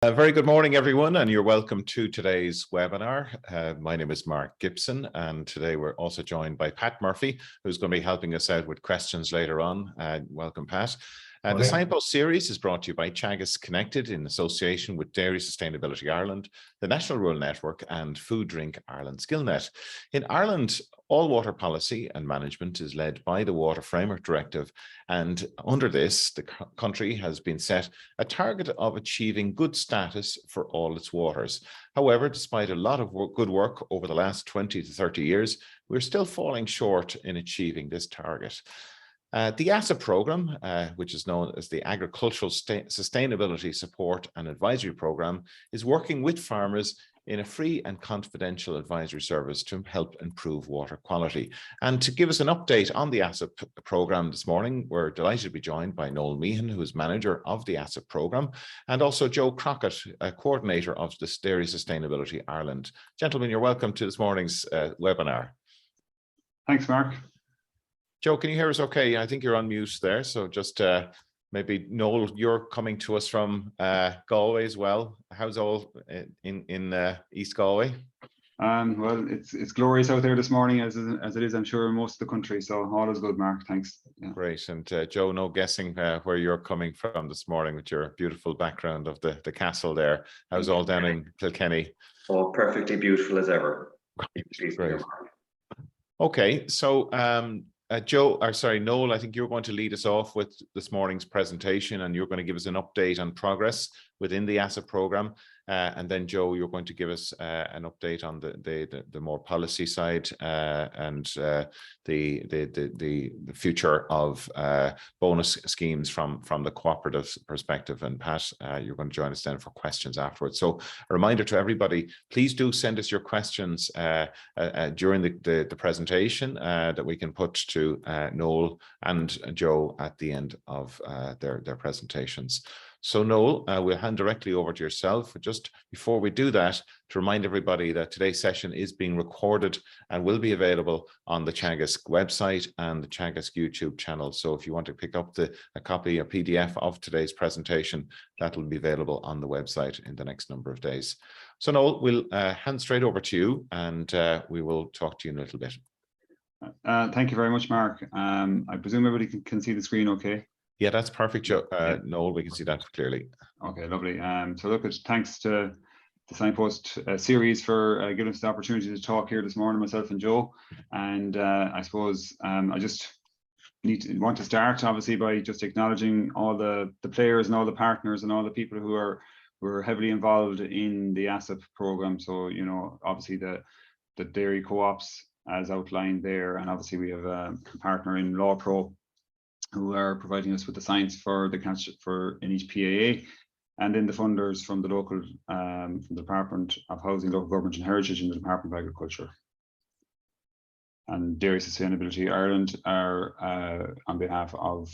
Very good morning, everyone, and you're welcome to today's webinar. My name is Mark Gibson, and today we're also joined by Pat Murphy, who's going to be helping us out with questions later on. Welcome, Pat. The Signpost series is brought to you by Teagasc Connected in association with Dairy Sustainability Ireland, the National Rural Network and Food Drink Ireland SkillNet. In Ireland, all water policy and management is led by the Water Framework Directive, and under this, the country has been set a target of achieving good status for all its waters. However, despite a lot of good work over the last 20 to 30 years, we're still falling short in achieving this target. The ASSAP program, which is known as the Agricultural Sustainability Support and Advisory Program, is working with farmers in a free and confidential advisory service to help improve water quality. And to give us an update on the ASSAP program this morning, we're delighted to be joined by Noel Meehan, who is manager of the ASSAP program, and also Joe Crockett, coordinator of the Dairy Sustainability Ireland. Gentlemen, you're welcome to this morning's webinar. Thanks, Mark. Joe, can you hear us okay? I think you're on mute there. So just maybe, Noel, you're coming to us from Galway as well. How's all in East Galway? Well, it's glorious out there this morning, as it is, I'm sure, in most of the country. So all is good, Mark. Thanks. Yeah. Great. And Joe, no guessing where you're coming from this morning with your beautiful background of the castle there. How's all down in Kilkenny? Oh, perfectly beautiful as ever. Great. Okay, so Noel, I think you're going to lead us off with this morning's presentation, and you're going to give us an update on progress within the ASSAP program. And then, Joe, you're going to give us an update on the more policy side and the future of bonus schemes from the cooperative perspective. And Pat, you're going to join us then for questions afterwards. So a reminder to everybody, please do send us your questions during the presentation that we can put to Noel and Joe at the end of their presentations. So Noel, we'll hand directly over to yourself. Just before we do that, to remind everybody that today's session is being recorded and will be available on the Teagasc website and the Teagasc YouTube channel. So if you want to pick up a copy, a PDF of today's presentation, that will be available on the website in the next number of days. So Noel, we'll hand straight over to you, and we will talk to you in a little bit. Thank you very much, Mark. I presume everybody can see the screen okay? Yeah, that's perfect, Joe. Noel, we can see that clearly. Okay, lovely. So look, thanks to the Signpost series for giving us the opportunity to talk here this morning, myself and Joe. And I suppose I just want to start, obviously, by just acknowledging all the players and all the partners and all the people who are heavily involved in the ASSAP program. So, you know, obviously the dairy co-ops as outlined there, and obviously we have a partner in LawPro, who are providing us with the science for in each PAA, and then the funders from the local, from the Department of Housing, Local Government and Heritage, and the Department of Agriculture. And Dairy Sustainability Ireland are on behalf of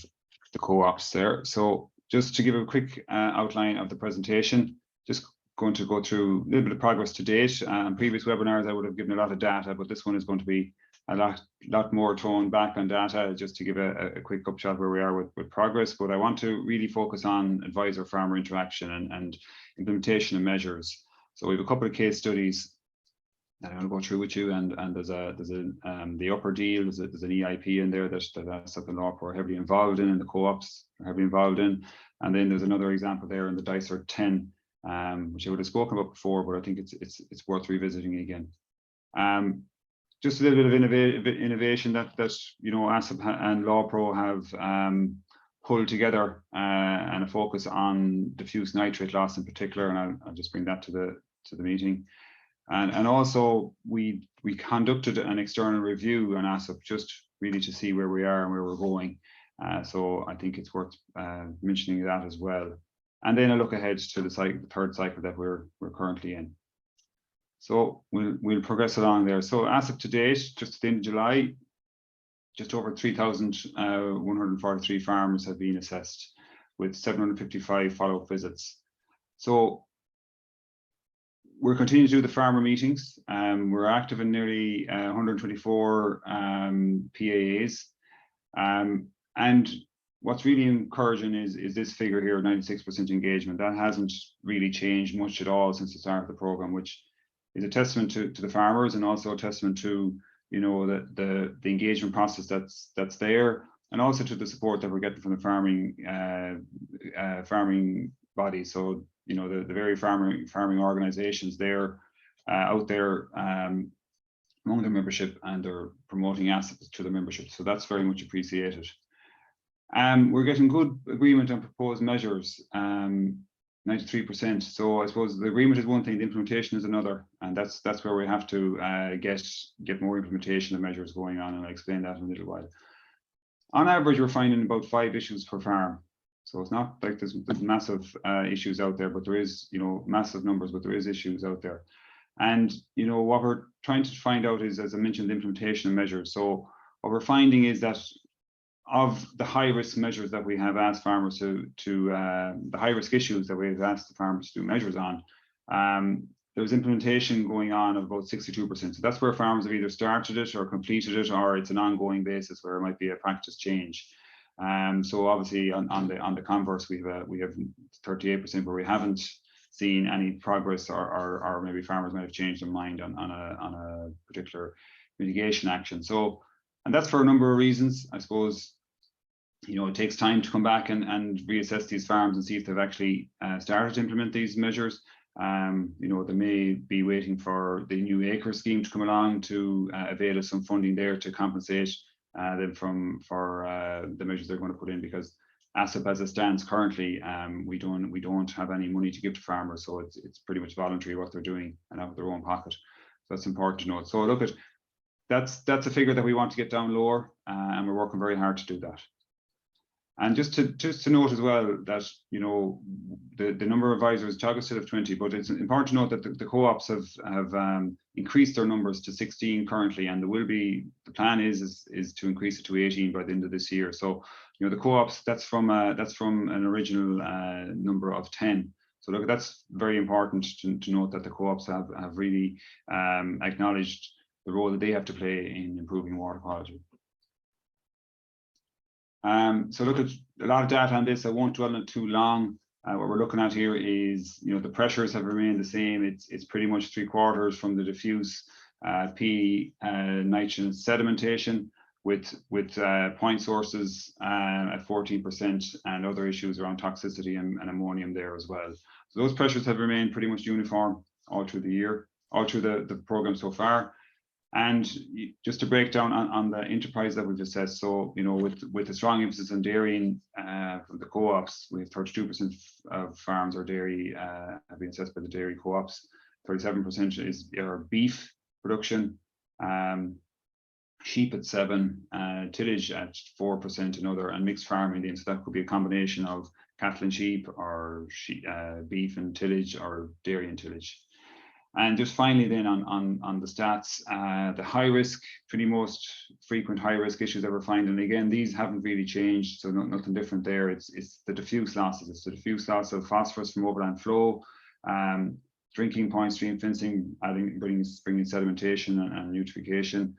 the co-ops there. So just to give a quick outline of the presentation, just going to go through a little bit of progress to date. Previous webinars I would have given a lot of data, but this one is going to be a lot more toned back on data, just to give a quick upshot where we are with progress. But I want to really focus on advisor-farmer interaction and implementation of measures. So we have a couple of case studies that I'll go through with you, and there's the upper deal, there's an EIP in there that ASSAP and LawPro are heavily involved in, and the co-ops are heavily involved in. And then there's another example there in the DICER 10, which I would have spoken about before, but I think it's worth revisiting again. Just a little bit of innovation that you know, ASSAP and LawPro have pulled together, and a focus on diffuse nitrate loss in particular, and I'll just bring that to the meeting. And also we conducted an external review on ASSAP, just really to see where we are and where we're going. So I think it's worth mentioning that as well. And then a look ahead to the third cycle that we're currently in. So we'll progress along there. So ASSAP to date, just at the end of July, just over 3,143 farmers have been assessed, with 755 follow-up visits. So we're continuing to do the farmer meetings. We're active in nearly 124 PAAs. And what's really encouraging is this figure here, 96% engagement. That hasn't really changed much at all since the start of the program, which is a testament to the farmers, and also a testament to, you know, the engagement process that's there, and also to the support that we're getting from the farming bodies. So, you know, the very farming organizations there out there among their membership, and they're promoting ASSAP to the membership. So that's very much appreciated. We're getting good agreement on proposed measures, 93%. So I suppose the agreement is one thing, the implementation is another, and that's where we have to get more implementation of measures going on, and I'll explain that in a little while. On average, we're finding about 5 issues per farm. So it's not like there's massive issues out there, but there is, you know, massive numbers, but there is issues out there. And, you know, what we're trying to find out is, as I mentioned, the implementation of measures. So what we're finding is that of the high-risk measures that we have asked farmers to the high-risk issues that we've asked the farmers to do measures on, there was implementation going on of about 62%. So that's where farmers have either started it or completed it, or it's an ongoing basis where it might be a practice change. So obviously on the converse, we have 38% where we haven't seen any progress, or maybe farmers might have changed their mind on a particular mitigation action. So, and that's for a number of reasons. I suppose, you know, it takes time to come back and reassess these farms and see if they've actually started to implement these measures. You know, they may be waiting for the new acre scheme to come along to avail of some funding there to compensate them for the measures they're going to put in, because ASSAP, as it stands currently, we don't have any money to give to farmers, so it's pretty much voluntary what they're doing and out of their own pocket. So that's important to note. So look at that's a figure that we want to get down lower, and we're working very hard to do that. And just to note as well that, you know, the number of advisors, Teagasc still have 20, but it's important to note that the co-ops have increased their numbers to 16 currently, and there will be, the plan is to increase it to 18 by the end of this year. So, you know, the co-ops, that's from an original number of 10. So look, that's very important to note that the co-ops have really acknowledged the role that they have to play in improving water quality. So look at a lot of data on this. I won't dwell on it too long. What we're looking at here is, you know, the pressures have remained the same. It's pretty much 3/4 from the diffuse P nitrogen sedimentation, with point sources at 14%, and other issues around toxicity and ammonium there as well. So those pressures have remained pretty much uniform all through the year, all through the program so far. And just to break down on the enterprise that we've assessed, so, you know, with a strong emphasis on dairying from the co-ops, we have 32% of farms or dairy have been assessed by the dairy co-ops. 37% is our beef production, sheep at 7%, tillage at 4%, and mixed farming. Then, so that could be a combination of cattle and sheep, or beef and tillage, or dairy and tillage. And just finally then on the stats, the high risk, pretty most frequent high risk issues that we're finding, and again, these haven't really changed, so nothing different there. It's the diffuse losses. It's the diffuse loss of phosphorus from overland flow, drinking point stream fencing, bringing sedimentation and eutrophication,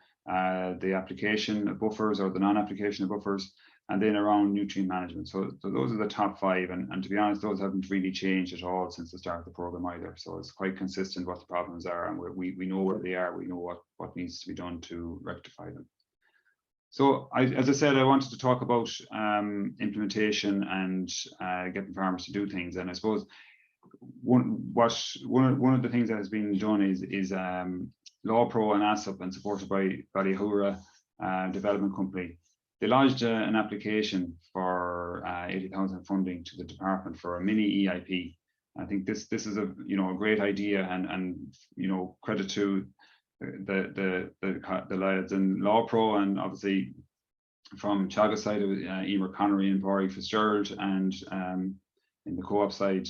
the application of buffers or the non-application of buffers, and then around nutrient management. So those are the top 5, and to be honest, those haven't really changed at all since the start of the program either. So it's quite consistent what the problems are, and we know where they are. We know what needs to be done to rectify them. So as I said, I wanted to talk about implementation and getting farmers to do things. And I suppose one of the things that has been done is LawPro and ASSAP, and supported by Ballyhura Development Company. They lodged an application for 80,000 funding to the department for a mini EIP. I think this is a great idea, and credit to the lads in LawPro, and obviously from Teagasc side of Emer Connery and Barry Fitzgerald, and in the co-op side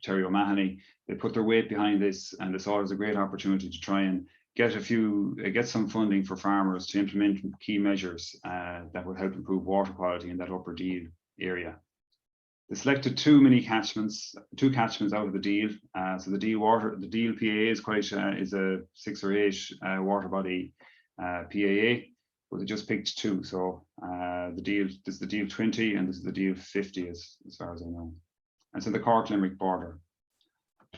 Terry O'Mahony. They put their weight behind this, and they saw it as a great opportunity to try and get some funding for farmers to implement key measures that would help improve water quality in that upper Deal area. They selected two catchments out of the Deal. So the Deal PAA is a 6 or 8 water body PAA, but they just picked 2. So this is the deal 20 and this is the deal 50 as far as I know. And it's in the Cork-Limerick border.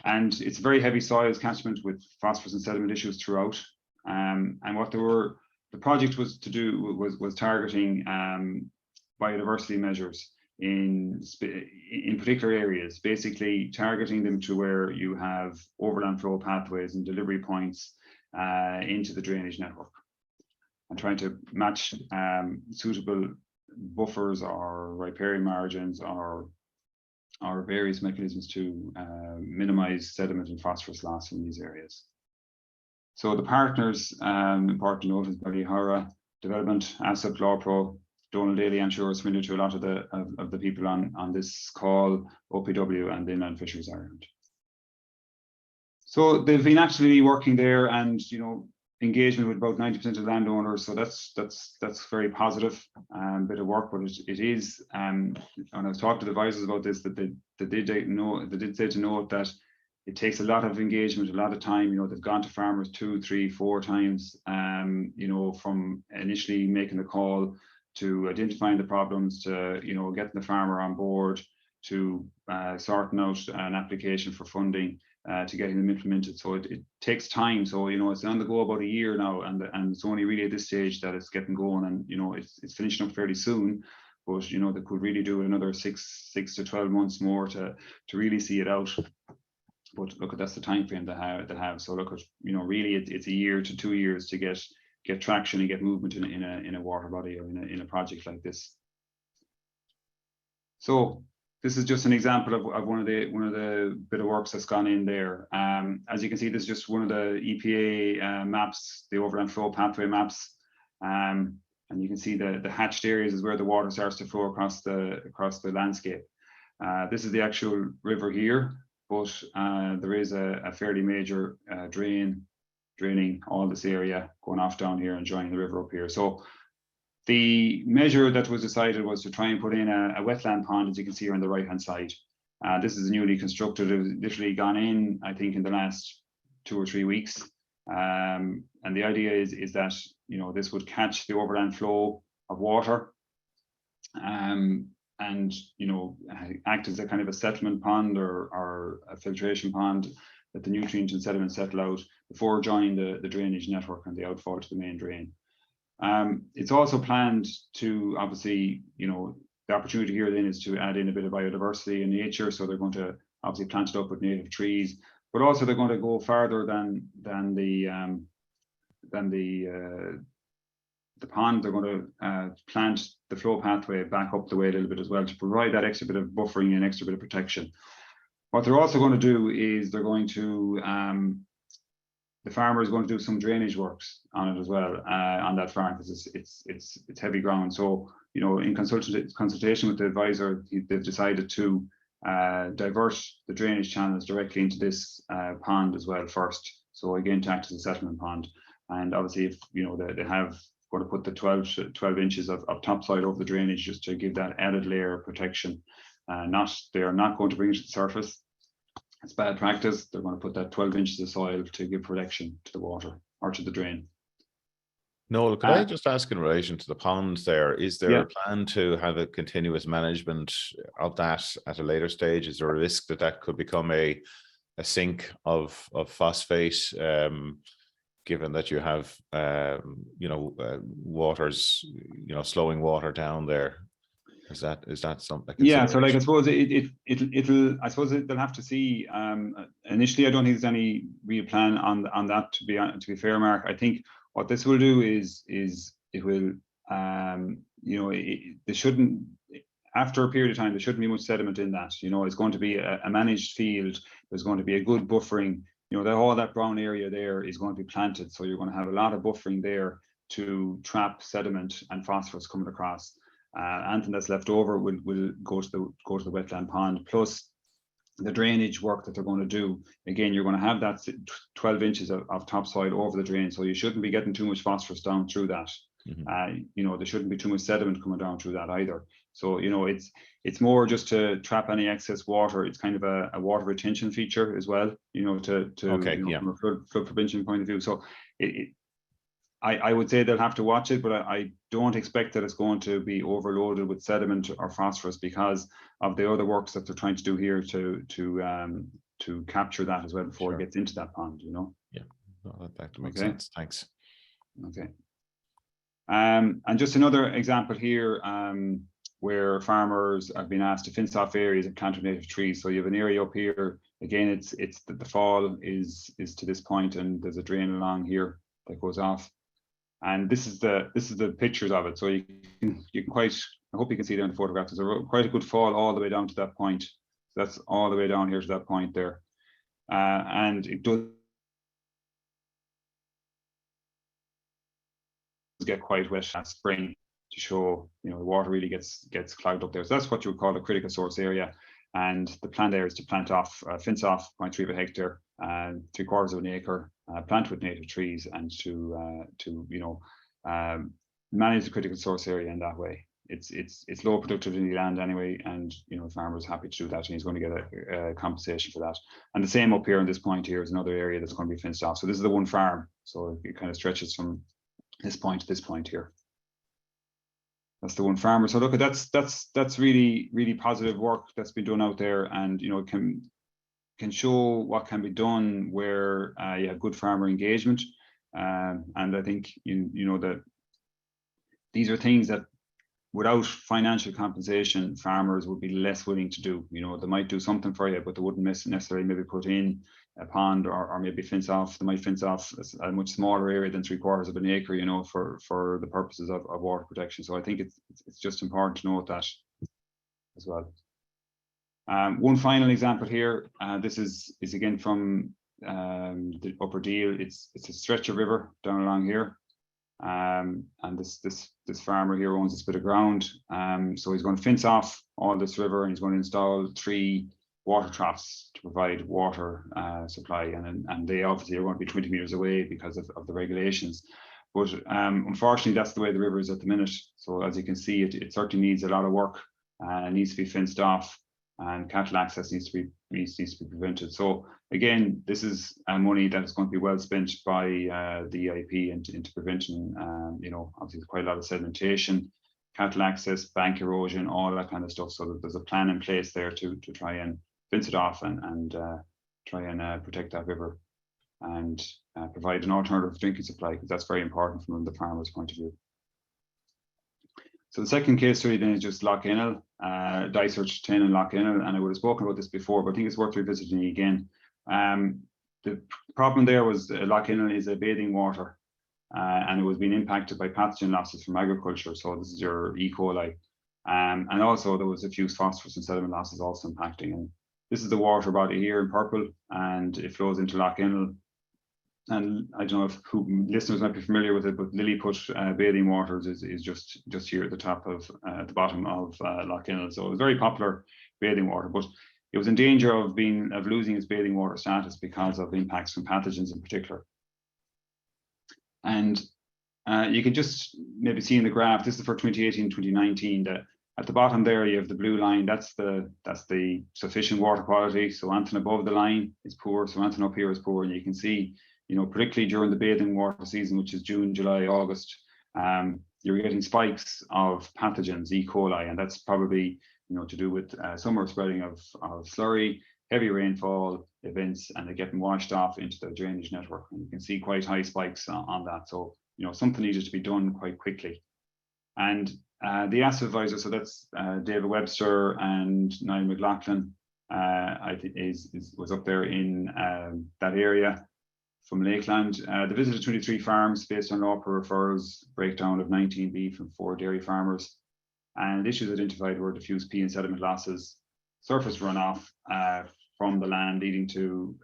And it's a very heavy soils catchment with phosphorus and sediment issues throughout. And what the project was to do was targeting biodiversity measures in particular areas, basically targeting them to where you have overland flow pathways and delivery points into the drainage network, and trying to match suitable buffers or riparian margins or various mechanisms to minimize sediment and phosphorus loss in these areas. So the partners, important to note, is Ballyhara Development, ASSAP, Lawpro, Donald Daly, I'm sure is familiar to a lot of the people on this call, OPW and the Inland Fisheries Ireland. So they've been actually working there, and engagement with about 90% of landowners. So that's very positive bit of work, but it is. And I've talked to the advisors about this, that they did say to note that it takes a lot of engagement, a lot of time. They've gone to farmers 2, 3, 4 times. From initially making the call to identifying the problems to getting the farmer on board to sorting out an application for funding to getting them implemented. So it takes time. So it's on the go about a year now, and it's only really at this stage that it's getting going, and it's finishing up fairly soon. But they could really do another 6 to 12 months more to really see it out. But look, that's the time frame they have. So look, really it's a year to 2 years to get traction and get movement in a water body or in a project like this. So this is just an example of one of the bit of works that's gone in there. As you can see, this is just one of the EPA maps, the overland flow pathway maps, and you can see the hatched areas is where the water starts to flow across the landscape. This is the actual river here, but there is a fairly major draining all this area, going off down here and joining the river up here. So the measure that was decided was to try and put in a wetland pond, as you can see here on the right hand side. This is newly constructed. It was literally gone in, I think, in the last 2 or 3 weeks. And the idea is that this would catch the overland flow of water, and act as a kind of a settlement pond or a filtration pond, that the nutrient and sediment settle out before joining the drainage network and the outfall to the main drain. It's also planned to, obviously, the opportunity here then is to add in a bit of biodiversity in nature. So they're going to obviously plant it up with native trees, but also they're going to go farther than the pond. They're going to plant the flow pathway back up the way a little bit as well, to provide that extra bit of buffering and extra bit of protection. What they're also going to do is they're going to the farmer is going to do some drainage works on it as well, on that farm, because it's heavy ground. So in consultation with the advisor, they've decided to divert the drainage channels directly into this pond as well first. So again, to act as a settlement pond. And obviously, if they have going to put the 12 inches of topsoil over the drainage, just to give that added layer of protection. They are not going to bring it to the surface. It's bad practice. They're going to put that 12 inches of soil to give protection to the water or to the drain. Noel, could I just ask in relation to the ponds there, is there a plan to have a continuous management of that at a later stage? Is there a risk that could become a sink of phosphate, given that you have, waters, slowing water down there? Is that something? Yeah, so like I suppose they'll have to see. Initially, I don't think there's any real plan on that. To be fair, Mark, I think what this will do is it will, there shouldn't, after a period of time, there shouldn't be much sediment in that. It's going to be a managed field. There's going to be a good buffering. All that brown area there is going to be planted, so you're going to have a lot of buffering there to trap sediment and phosphorus coming across. Anything that's left over will go to the wetland pond. Plus the drainage work that they're going to do. Again, you're going to have that 12 inches of topsoil over the drain, so you shouldn't be getting too much phosphorus down through that. There shouldn't be too much sediment coming down through that either. So it's more just to trap any excess water. It's kind of a water retention feature as well. From a flood prevention point of view. So I would say they'll have to watch it, but I don't expect that it's going to be overloaded with sediment or phosphorus because of the other works that they're trying to do here to capture that as well before it gets into that pond, you know. Yeah, no, that makes sense. Thanks. Okay. And just another example here where farmers have been asked to fence off areas and plant native trees. So you have an area up here. Again, it's the fall is to this point, and there's a drain along here that goes off. And this is the pictures of it. So you can quite, I hope you can see there in the photograph. There's quite a good fall all the way down to that point. So that's all the way down here to that point there, and it does get quite wet at spring to show, you know, the water really gets clogged up there. So that's what you would call a critical source area. And the plan there is to plant off, fence off 0.3 of a hectare, 3/4 of an acre, plant with native trees, and to you know, manage the critical source area in that way. It's low productivity land anyway, and you know, the farmer's happy to do that, and he's going to get a compensation for that. And the same up here on this point here is another area that's going to be fenced off. So this is the one farm, so it kind of stretches from this point to this point here. That's the one farmer. So look, that's really positive work that's been done out there, and you know, can show what can be done where you have good farmer engagement. And I think you know that these are things that without financial compensation, farmers would be less willing to do. You know, they might do something for you, but they wouldn't necessarily maybe put in a pond or maybe fence off. They might fence off a much smaller area than 3/4 of an acre, you know, for the purposes of water protection. So I think it's just important to note that as well. One final example here. This is again from the Upper Deal. It's a stretch of river down along here. And this farmer here owns this bit of ground, so he's going to fence off all this river, and he's going to install 3 water troughs to provide water supply, and they obviously are going to be 20 meters away because of the regulations. But unfortunately, that's the way the river is at the minute. So as you can see, it certainly needs a lot of work, and it needs to be fenced off, and cattle access needs to be prevented. So again, this is money that is going to be well spent by the EIP into prevention. You know, obviously there's quite a lot of sedimentation, cattle access, bank erosion, all that kind of stuff. So that there's a plan in place there to try and fence it off and try and protect that river, and provide an alternative drinking supply, because that's very important from the farmer's point of view. So the second case study then is just Lough Ennell, Dysart 10 and Lough Ennell, and I would have spoken about this before, but I think it's worth revisiting again. The problem there was Lough Ennell is a bathing water, and it was being impacted by pathogen losses from agriculture. So this is your E. coli, and also there was diffuse phosphorus and sediment losses also impacting. And this is the water body here in purple, and it flows into Lough Ennell. And I don't know if listeners might be familiar with it, but Lilliput bathing waters is just here at the top of the bottom of Lough Ennell. So it was very popular bathing water, but it was in danger of losing its bathing water status because of impacts from pathogens in particular. And you can just maybe see in the graph, this is for 2018-2019, that at the bottom there you have the blue line. That's the sufficient water quality. So anything above the line is poor. So anything up here is poor, and you can see, you know, particularly during the bathing water season, which is June, July, August, you're getting spikes of pathogens, E. coli, and that's probably, you know, to do with summer spreading of slurry, heavy rainfall events, and they're getting washed off into the drainage network. And you can see quite high spikes on that. So, you know, something needed to be done quite quickly. And the ASSAP advisor, so that's David Webster and Niall McLaughlin, I think was up there in that area from Lakeland. They visited 23 farms based on law per referrals, breakdown of 19 beef and 4 dairy farmers. And issues identified were diffuse pea and sediment losses, surface runoff from the land leading to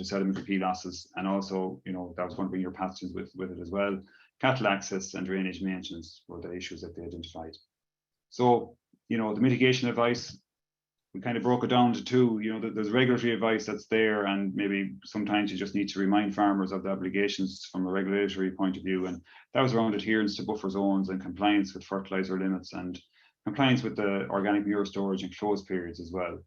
sedimentary pea losses, and also, you know, that was going to bring your pathogens with it as well. Cattle access and drainage maintenance were the issues that they identified. So, you know, the mitigation advice, we kind of broke it down to 2. You know, there's regulatory advice that's there, and maybe sometimes you just need to remind farmers of the obligations from a regulatory point of view. And that was around adherence to buffer zones and compliance with fertilizer limits and compliance with the organic manure storage and close periods as well.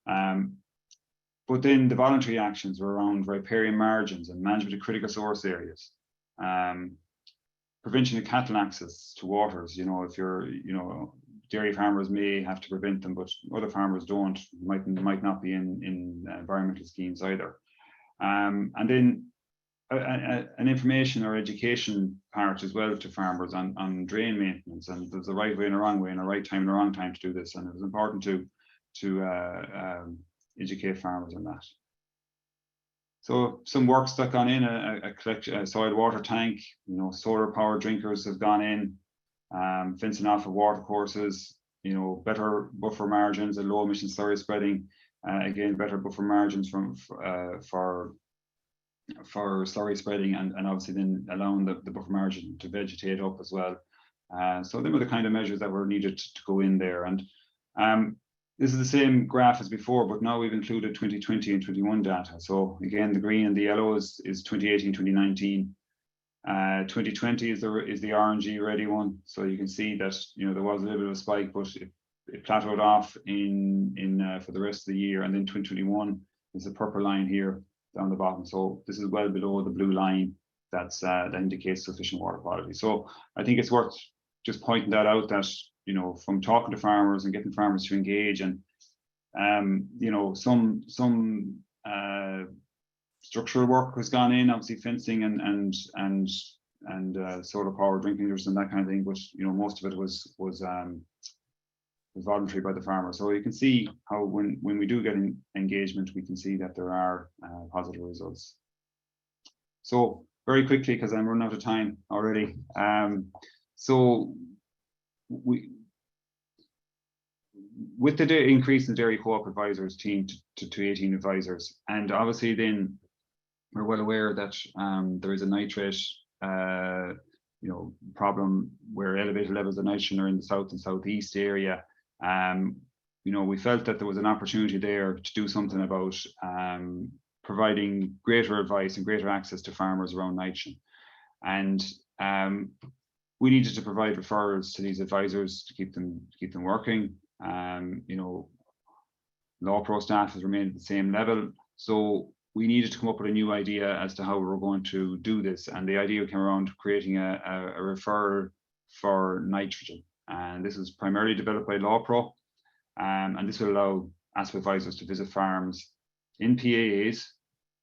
But then the voluntary actions were around riparian margins and management of critical source areas. Prevention of cattle access to waters. You know, if you're, you know, dairy farmers may have to prevent them, but other farmers don't, might not be in environmental schemes either. And then an information or education part as well to farmers on drain maintenance, and there's a right way and a wrong way, and a right time and a wrong time to do this, and it was important to educate farmers on that. So some work's that gone in, a soil water tank, you know, solar powered drinkers have gone in, fencing off of water courses, you know, better buffer margins and low emission slurry spreading, again, better buffer margins for slurry spreading, and obviously then allowing the buffer margin to vegetate up as well. So they were the kind of measures that were needed to go in there. And this is the same graph as before, but now we've included 2020 and 21 data. So again, the green and the yellow is 2018, 2019. 2020 is the RNG ready one. So you can see that, you know, there was a little bit of a spike, but it plateaued off for the rest of the year. And then 2021 is the purple line here down the bottom. So this is well below the blue line that indicates sufficient water quality. So I think it's worth just pointing that out, that, you know, from talking to farmers and getting farmers to engage, and you know, some structural work has gone in, obviously fencing and solar power drinking meters and that kind of thing, but you know, most of it was voluntary by the farmer. So you can see how when we do get engagement, we can see that there are positive results. So very quickly, because I'm running out of time already, so with the increase in the dairy co-op advisors team to 18 advisors, and obviously then we're well aware that there is a nitrate you know, problem where elevated levels of nitrogen are in the south and southeast area. You know, we felt that there was an opportunity there to do something about providing greater advice and greater access to farmers around nitrogen, and we needed to provide referrals to these advisors to keep them working. You know, Law Pro staff has remained at the same level, so we needed to come up with a new idea as to how we were going to do this. And the idea came around creating a referral for nitrogen, and this was primarily developed by Law Pro, and this will allow ASSAP advisors to visit farms in PAAs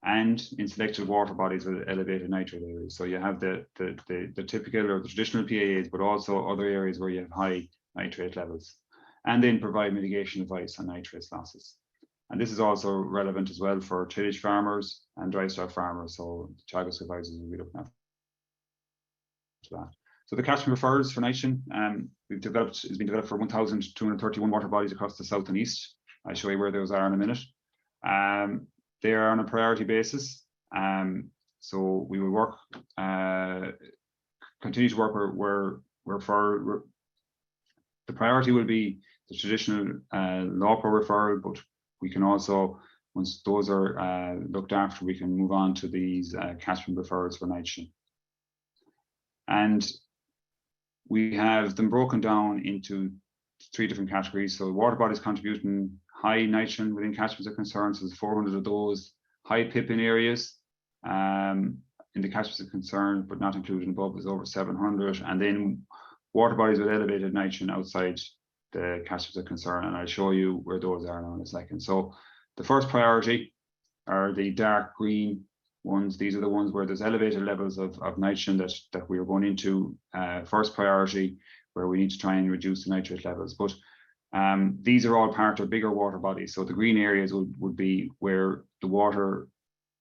and in selected water bodies with elevated nitrate areas. So you have the typical or the traditional PAAs, but also other areas where you have high nitrate levels, and then provide mitigation advice on nitrate losses. And this is also relevant as well for tillage farmers and dry stock farmers. So the Teagasc advisors will be looking at that. So the catchment referrals for nitrogen, has been developed for 1,231 water bodies across the south and east. I'll show you where those are in a minute. They are on a priority basis. So we will work, continue to work where the priority will be the traditional Law Pro referral, but we can also, once those are looked after, we can move on to these catchment referrals for nitrogen. And we have them broken down into 3 different categories. So water bodies contributing high nitrogen within catchments of concern, so there's 400 of those. High PIP in areas in the catchments of concern, but not included above, is over 700. And then water bodies with elevated nitrogen outside the catchments of concern, and I'll show you where those are now in a second. So the first priority are the dark green ones. These are the ones where there's elevated levels of nitrogen that we are going into first priority, where we need to try and reduce the nitrate levels. But these are all part of bigger water bodies. So the green areas would be where the water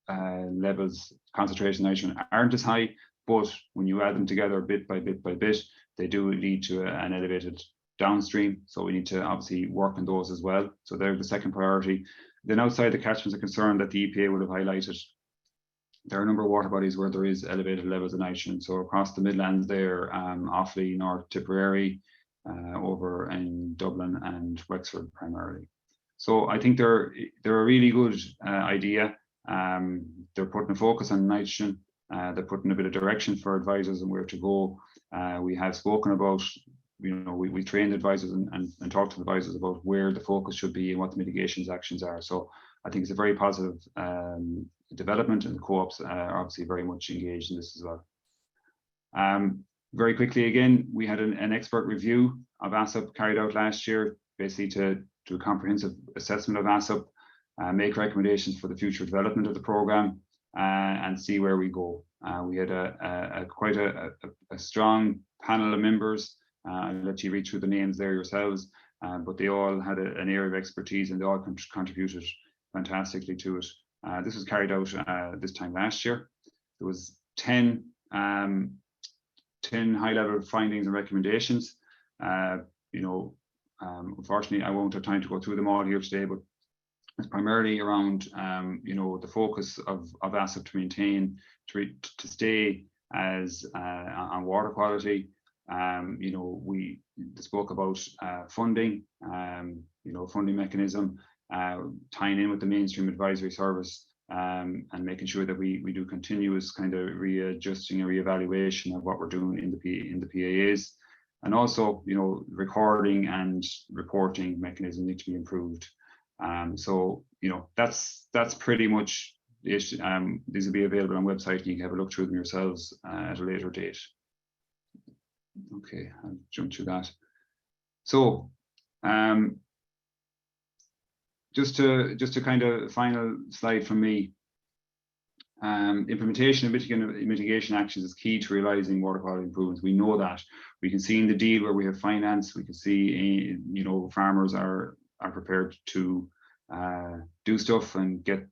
levels, concentration of nitrogen aren't as high, but when you add them together bit by bit by bit, they do lead to an elevated downstream. So we need to obviously work on those as well. So they're the second priority. Then outside the catchments of concern that the EPA would have highlighted, there are a number of water bodies where there is elevated levels of nitrogen. So across the Midlands there, Offaly, North Tipperary, over in Dublin and Wexford primarily. So I think they're a really good idea. They're putting a focus on nitrogen. They're putting a bit of direction for advisors and where to go. We have spoken about, you know, we trained advisors and talked to advisors about where the focus should be and what the mitigations actions are. So I think it's a very positive development, and the co-ops are obviously very much engaged in this as well. Very quickly again, we had an expert review of ASSAP carried out last year, basically to do a comprehensive assessment of ASSAP, make recommendations for the future development of the programme, and see where we go. We had quite a strong panel of members. I'll let you read through the names there yourselves, but they all had an area of expertise and they all contributed fantastically to it. This was carried out this time last year. There was 10 high-level findings and recommendations. Unfortunately, I won't have time to go through them all here today, but it's primarily around the focus of ASSAP to maintain, to stay as on water quality. We spoke about funding, funding mechanism, tying in with the mainstream advisory service, and making sure that we do continuous kind of readjusting and reevaluation of what we're doing in the PAAs, and also recording and reporting mechanism need to be improved. That's pretty much it. These will be available on website and you can have a look through them yourselves at a later date. Okay, I'll jump through that. So just to kind of final slide from me. Implementation of mitigation actions is key to realizing water quality improvements. We know that. We can see in the deal where we have finance, we can see farmers are prepared to do stuff and get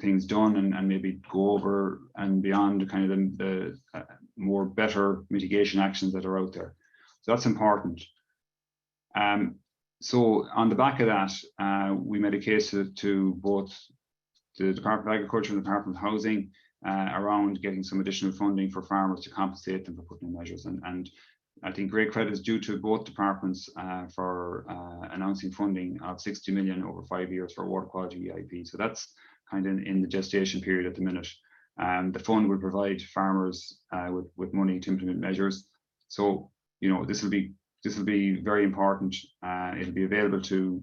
things done and maybe go over and beyond kind of the more better mitigation actions that are out there. So that's important. So on the back of that, we made a case to both the Department of Agriculture and the Department of Housing around getting some additional funding for farmers to compensate them for putting in measures. And I think great credit is due to both departments for announcing funding of 60 million over 5 years for water quality EIP. So that's kind of in the gestation period at the minute. The fund will provide farmers with money to implement measures. So this will be very important. It'll be available to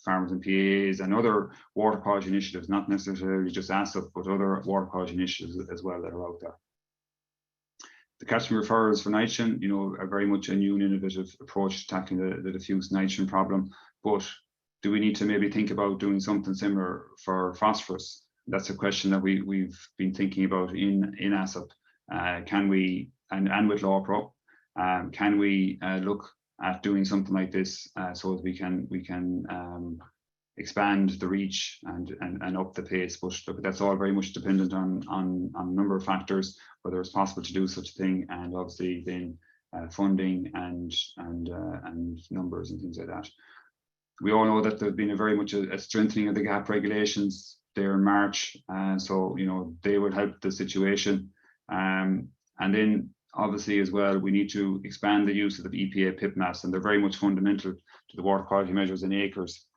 farmers and PAAs and other water quality initiatives, not necessarily just ASSAP, but other water quality initiatives as well that are out there. The catchment referrals for nitrogen, are very much a new and innovative approach to tackling the diffuse nitrogen problem. But do we need to maybe think about doing something similar for phosphorus? That's a question that we've been thinking about in ASSAP. Can we, and with LawPro, can we look at doing something like this so that we can expand the reach and up the pace? But look, that's all very much dependent on a number of factors, whether it's possible to do such a thing, and obviously then funding and numbers and things like that. We all know that there's been very much a strengthening of the GAP regulations there in March, so they would help the situation. And then obviously as well, we need to expand the use of the EPA PIP maps, and they're very much fundamental to the water quality measures in acres.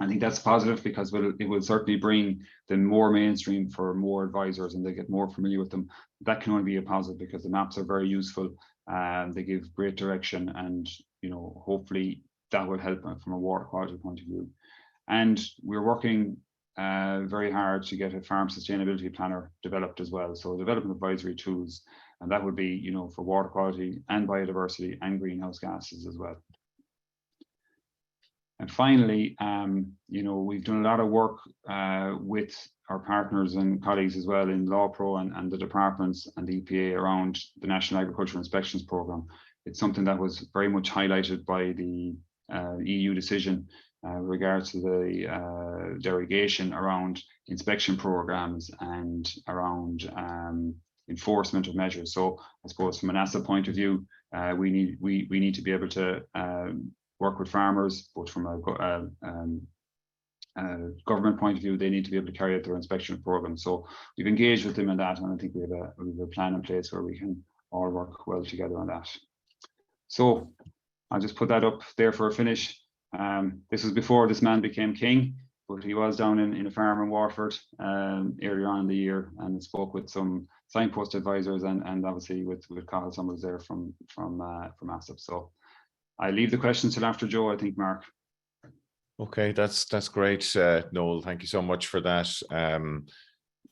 I think that's positive because it will certainly bring them more mainstream for more advisors and they get more familiar with them. That can only be a positive because the maps are very useful and they give great direction, and hopefully that will help from a water quality point of view. And we're working very hard to get a farm sustainability planner developed as well. So development advisory tools, and that would be for water quality and biodiversity and greenhouse gases as well. And finally, we've done a lot of work with our partners and colleagues as well in LawPro and the departments and the EPA around the National Agricultural Inspections Programme. It's something that was very much highlighted by the EU decision with regards to the derogation around inspection programmes and around enforcement of measures. So I suppose from an ASSAP point of view, we need to be able to work with farmers, but from a government point of view, they need to be able to carry out their inspection program. So we've engaged with them in that, and I think we have a plan in place where we can all work well together on that. So I'll just put that up there for a finish. This was before this man became king, but he was down in a farm in Waterford earlier on in the year and spoke with some Signpost advisors and obviously with Cathal Summers there from ASSAP. So I leave the questions till after Joe, I think, Mark. Okay, that's great, Noel. Thank you so much for that.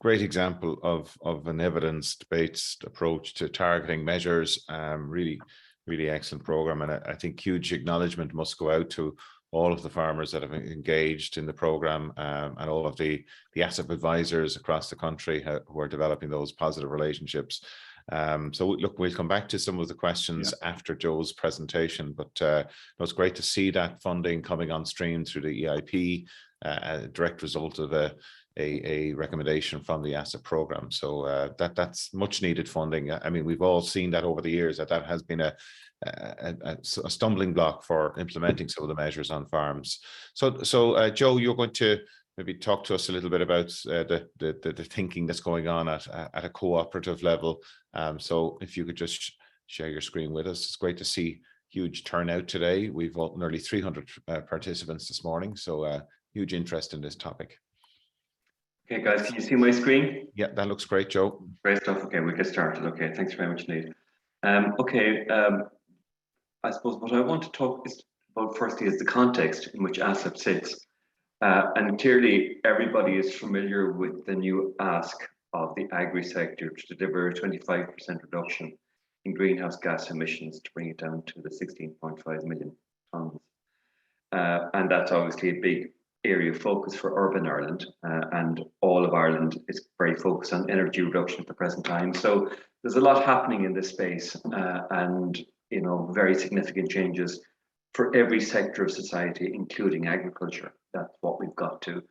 great example of an evidence-based approach to targeting measures. Really excellent program, and I think huge acknowledgement must go out to all of the farmers that have engaged in the program, and all of the ASSAP advisors across the country who are developing those positive relationships. So look, we'll come back to some of the questions after Joe's presentation, but it's great to see that funding coming on stream through the EIP, a direct result of a recommendation from the ASSAP program. So that's much needed funding. I mean, we've all seen that over the years that has been a stumbling block for implementing some of the measures on farms. So Joe, you're going to maybe talk to us a little bit about the thinking that's going on at a cooperative level. So if you could just share your screen with us. It's great to see huge turnout today. We've nearly 300 participants this morning, so huge interest in this topic. Okay, guys, can you see my screen? Yeah, that looks great, Joe. Great stuff. Okay, we'll get started. Okay, thanks very much, Nate. I suppose what I want to talk about firstly is the context in which ASSAP sits. And clearly, everybody is familiar with the new ask of the agri sector to deliver a 25% reduction in greenhouse gas emissions to bring it down to the 16.5 million tonnes. And that's obviously a big area of focus for urban Ireland, and all of Ireland is very focused on energy reduction at the present time. So there's a lot happening in this space, and very significant changes for every sector of society, including agriculture. That's what we've got to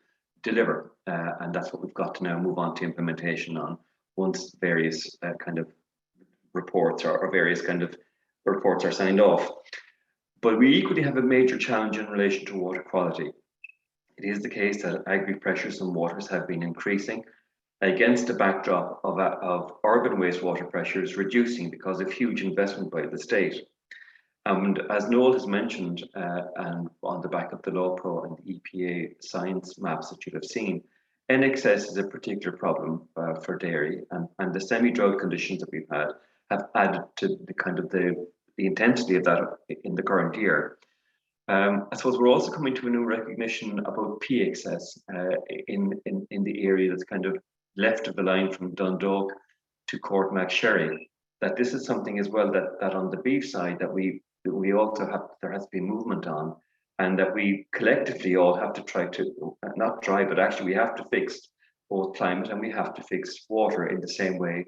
deliver, and that's what we've got to now move on to implementation on once various kind of reports or various kind of reports are signed off. But we equally have a major challenge in relation to water quality. It is the case that agri pressures on waters have been increasing against the backdrop of urban wastewater pressures reducing because of huge investment by the state. And as Noel has mentioned, and on the back of the Law Pro and the EPA science maps that you have seen, NXS is a particular problem for dairy, and the semi-drought conditions that we've had have added to the kind of the intensity of that in the current year. I suppose we're also coming to a new recognition about PXS in the area that's kind of left of the line from Dundalk to Courtmacsherry. That this is something as well that on the beef side that we also have, there has been movement on, and that we collectively all have to try to not try, but actually we have to fix both climate and we have to fix water in the same way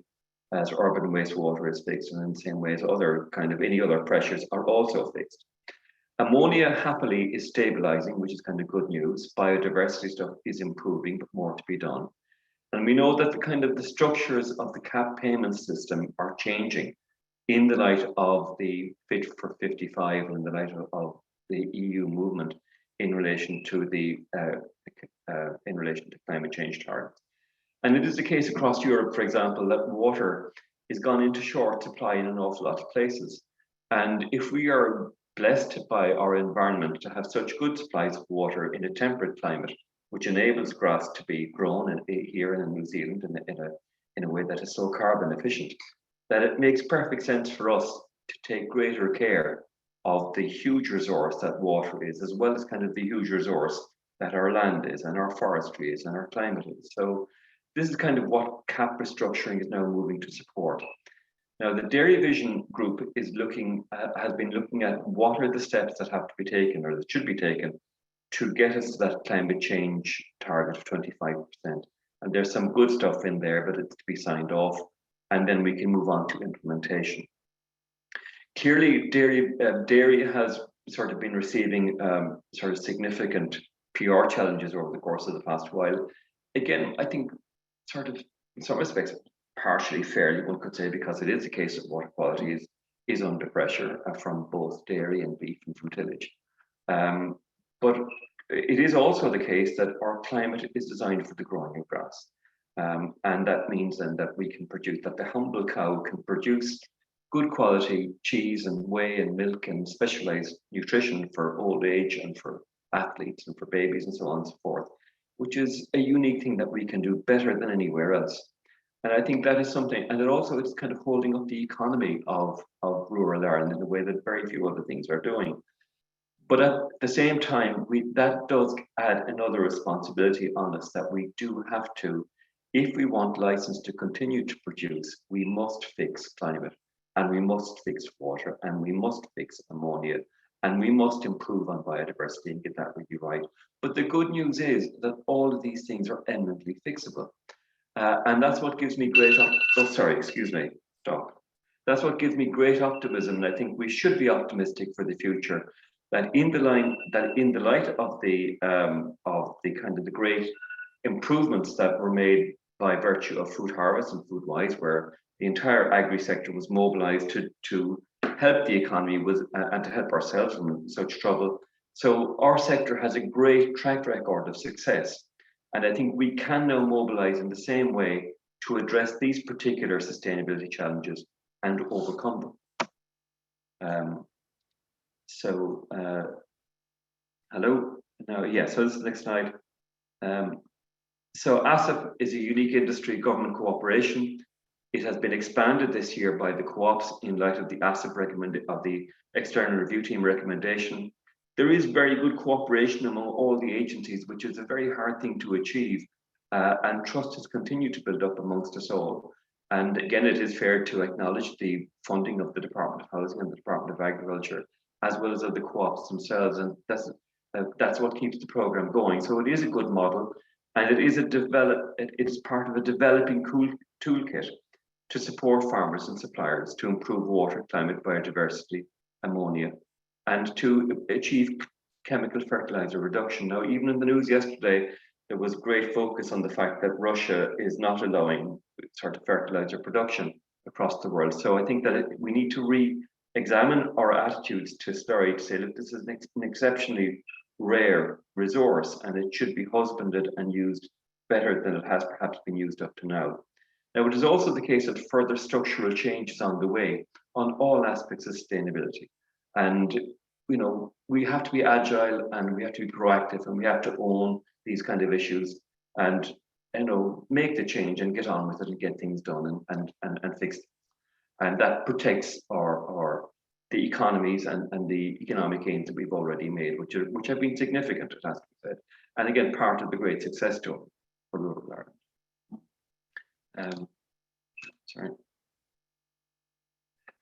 as urban wastewater is fixed, and in the same way as other kind of any other pressures are also fixed. Ammonia happily is stabilizing, which is kind of good news. Biodiversity stuff is improving, but more to be done. And we know that the structures of the cap payment system are changing in the light of the Fit for 55 and in the light of the EU movement in relation to climate change targets. And it is the case across Europe, for example, that water is gone into short supply in an awful lot of places. And if we are blessed by our environment to have such good supplies of water in a temperate climate, which enables grass to be grown here in New Zealand in a way that is so carbon efficient, that it makes perfect sense for us to take greater care of the huge resource that water is, as well as kind of the huge resource that our land is and our forestry is and our climate is. So this is kind of what CAP restructuring is now moving to support. Now, the Dairy Vision Group has been looking at what are the steps that have to be taken or that should be taken to get us to that climate change target of 25%. And there's some good stuff in there, but it's to be signed off, and then we can move on to implementation. Clearly, dairy has sort of been receiving sort of significant PR challenges over the course of the past while. Again, I think sort of in some respects, partially fairly, one could say, because it is a case of water quality is under pressure from both dairy and beef and from tillage. But it is also the case that our climate is designed for the growing of grass. And that means then that we can produce, that the humble cow can produce good quality cheese and whey and milk and specialized nutrition for old age and for athletes and for babies and so on and so forth, which is a unique thing that we can do better than anywhere else. And I think that is something, and it also is kind of holding up the economy of rural Ireland in a way that very few other things are doing. But at the same time, that does add another responsibility on us, that we do have to if we want license to continue to produce, we must fix climate, and we must fix water, and we must fix ammonia, and we must improve on biodiversity and get that really right. But the good news is that all of these things are eminently fixable. And that's what gives me great, That's what gives me great optimism. And I think we should be optimistic for the future, that in the light of the kind of the great improvements that were made by virtue of Food Harvest and Food Wise, where the entire agri sector was mobilized to help the economy and to help ourselves from such trouble. So our sector has a great track record of success. And I think we can now mobilize in the same way to address these particular sustainability challenges and overcome them. Hello. Now, yeah, so this is the next slide. So ASSAP is a unique industry government cooperation. It has been expanded this year by the co-ops in light of the ASSAP of the external review team recommendation. There is very good cooperation among all the agencies, which is a very hard thing to achieve, and trust has continued to build up amongst us all. And again, it is fair to acknowledge the funding of the Department of Housing and the Department of Agriculture, as well as of the co-ops themselves, and that's what keeps the program going. So it is a good model, and it is part of a developing toolkit to support farmers and suppliers to improve water, climate, biodiversity, ammonia, and to achieve chemical fertilizer reduction. Now, even in the news yesterday, there was great focus on the fact that Russia is not allowing sort of fertilizer production across the world. So I think that we need to re-examine our attitudes to slurry, to say, look, this is an exceptionally rare resource, and it should be husbanded and used better than it has perhaps been used up to now. Now, it is also the case that further structural change is on the way on all aspects of sustainability. And, you know, we have to be agile and we have to be proactive and we have to own these kind of issues and, you know, make the change and get on with it and get things done and fix it. And that protects the economies and the economic gains that we've already made, which have been significant, it has to be said. And again, part of the great success story for rural Ireland.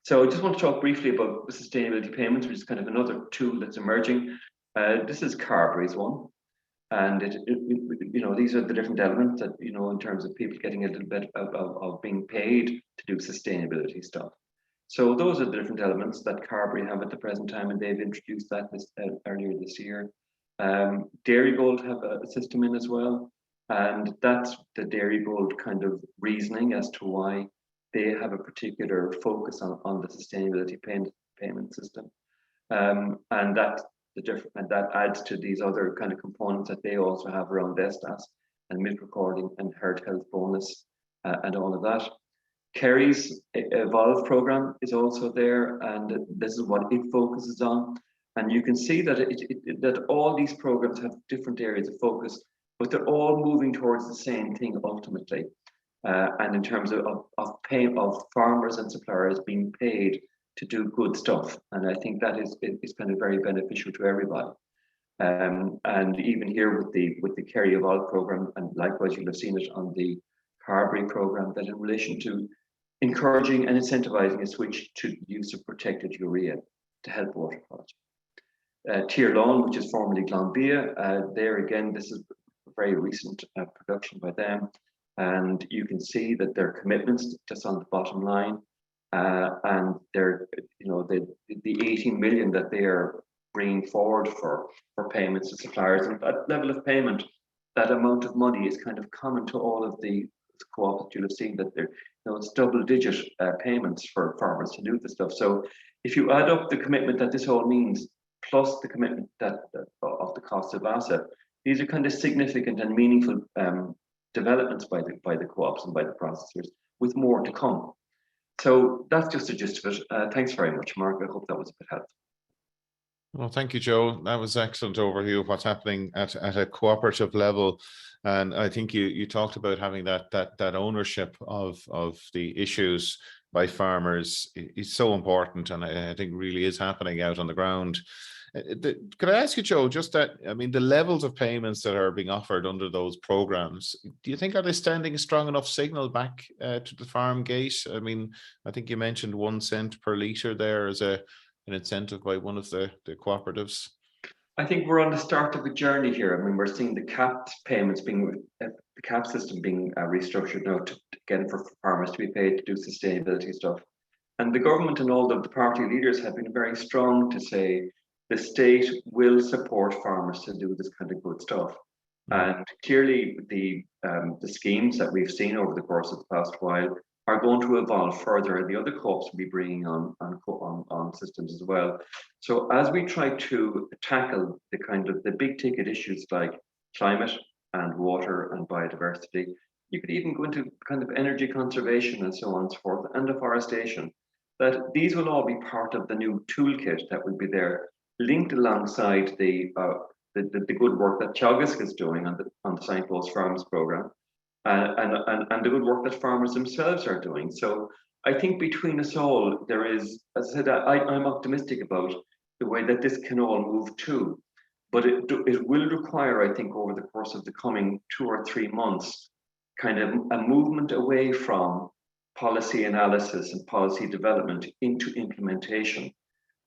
So I just want to talk briefly about the sustainability payments, which is kind of another tool that's emerging. This is Carberry's one, and you know, these are the different elements that, you know, in terms of people getting a little bit of being paid to do sustainability stuff. So those are the different elements that Carberry have at the present time, and they've introduced that earlier this year. Dairygold have a system in as well. And that's the Dairygold kind of reasoning as to why they have a particular focus on the sustainability payment system. And that adds to these other kind of components that they also have around ESTAS and milk recording and herd health bonus and all of that. Kerry's Evolve program is also there, and this is what it focuses on. And you can see that that all these programs have different areas of focus, but they're all moving towards the same thing ultimately. And in terms of farmers and suppliers being paid to do good stuff. And I think that is kind of very beneficial to everybody. And even here with the Kerry Evolve program, and likewise you'll have seen it on the Carberry program, that in relation to encouraging and incentivizing a switch to use of protected urea to help water quality. Tier Lawn, which is formerly Glanbia, there again, this is a very recent production by them, and you can see that their commitments just on the bottom line, and they're, you know, the 18 million that they are bringing forward for payments to suppliers, and that level of payment, that amount of money is kind of common to all of the co-ops that you'll have seen, that they're, you know, it's double-digit payments for farmers to do the stuff. So if you add up the commitment that this all means, plus the commitment that of the cost of ASSAP, these are kind of significant and meaningful developments by the co-ops and by the processors, with more to come. So that's just a gist of it. Thanks very much, Mark. I hope that was a bit helpful. Well, thank you, Joe. That was excellent overview of what's happening at a cooperative level. And I think you talked about having that ownership of the issues by farmers is so important, and I think really is happening out on the ground. Could I ask you, Joe, just that, I mean, the levels of payments that are being offered under those programs, do you think are they sending a strong enough signal back to the farm gate? I mean, I think you mentioned 1 cent per litre there as an incentive by one of the cooperatives. I think we're on the start of a journey here. I mean, we're seeing the capped payments being, the cap system being restructured now to again for farmers to be paid to do sustainability stuff. And the government and all of the party leaders have been very strong to say the state will support farmers to do this kind of good stuff. And clearly the schemes that we've seen over the course of the past while are going to evolve further, and the other co-ops will be bringing on systems as well. So as we try to tackle the kind of the big ticket issues like climate and water and biodiversity, you could even go into kind of energy conservation and so on and so forth, and deforestation, that these will all be part of the new toolkit that will be there, linked alongside the good work that Teagasc is doing on the Signpost Farms program, and the good work that farmers themselves are doing. So I think between us all, there is, as I said, I'm optimistic about the way that this can all move too. But it will require, I think, over the course of the coming 2 or 3 months, kind of a movement away from policy analysis and policy development into implementation.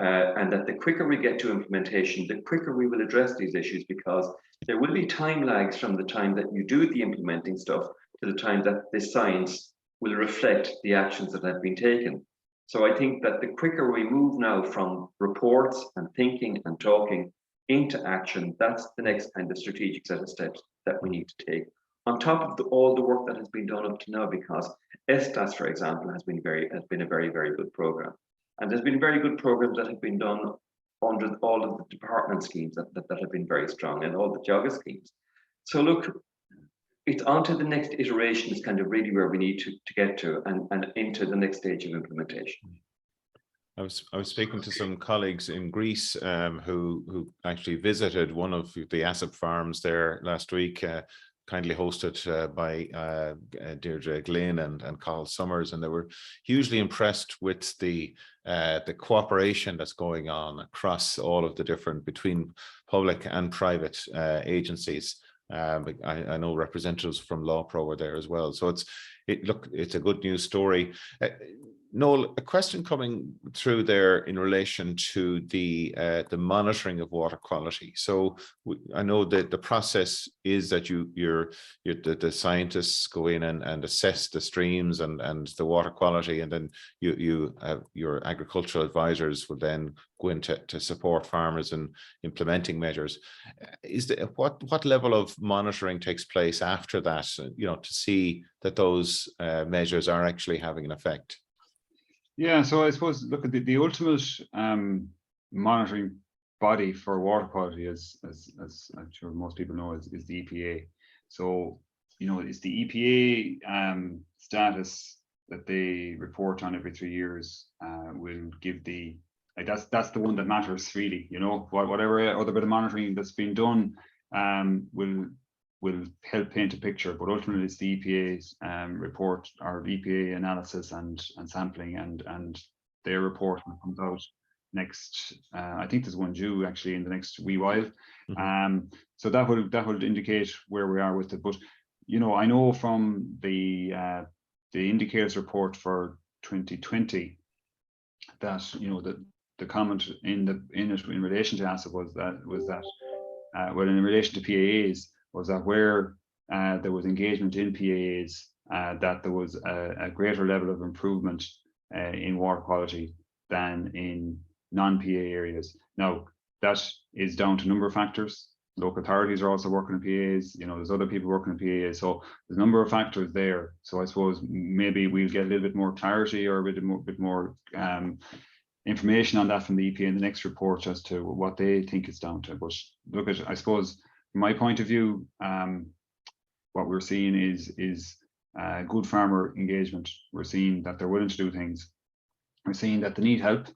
And that the quicker we get to implementation, the quicker we will address these issues, because there will be time lags from the time that you do the implementing stuff to the time that the science will reflect the actions that have been taken. So I think that the quicker we move now from reports and thinking and talking into action, that's the next kind of strategic set of steps that we need to take. On top of all the work that has been done up to now, because ESTAS, for example, has been a very, very good program. And there's been very good programs that have been done under all of the department schemes that have been very strong, and all the Teagasc schemes. So look, it's on to the next iteration is kind of really where we need to get to, and into the next stage of implementation. I was speaking to some colleagues in Greece who actually visited one of the ASSAP farms there last week, kindly hosted by Deirdre Glynn and Carl Summers, and they were hugely impressed with the cooperation that's going on across all of the different, between public and private agencies. I know representatives from LawPro were there as well. So it's a good news story. Noel, a question coming through there in relation to the monitoring of water quality. So I know that the process is that the scientists go in and assess the streams and the water quality, and then your agricultural advisors will then go in to support farmers in implementing measures. What level of monitoring takes place after that, to see that those measures are actually having an effect? Yeah, so I suppose, look, at the ultimate monitoring body for water quality, as I'm sure most people know, is the EPA. So, it's the EPA status that they report on every 3 years will give that's the one that matters really. Whatever other bit of monitoring that's been done will help paint a picture, but ultimately it's the EPA's report, or EPA analysis and sampling, and their report comes out next. I think there's one due actually in the next wee while. So that will indicate where we are with it. But I know from the indicators report for 2020 that the comment in relation to ASSAP was that well, in relation to PAAs, was that where there was engagement in PAAs, that there was a greater level of improvement in water quality than in non-PA areas. Now, that is down to a number of factors. Local authorities are also working on PAs, there's other people working on PAs, so there's a number of factors there. So I suppose maybe we'll get a little bit more clarity, or a bit more information on that from the EPA in the next report as to what they think it's down to. But look, I suppose from my point of view, what we're seeing is good farmer engagement. We're seeing that they're willing to do things. We're seeing that they need help.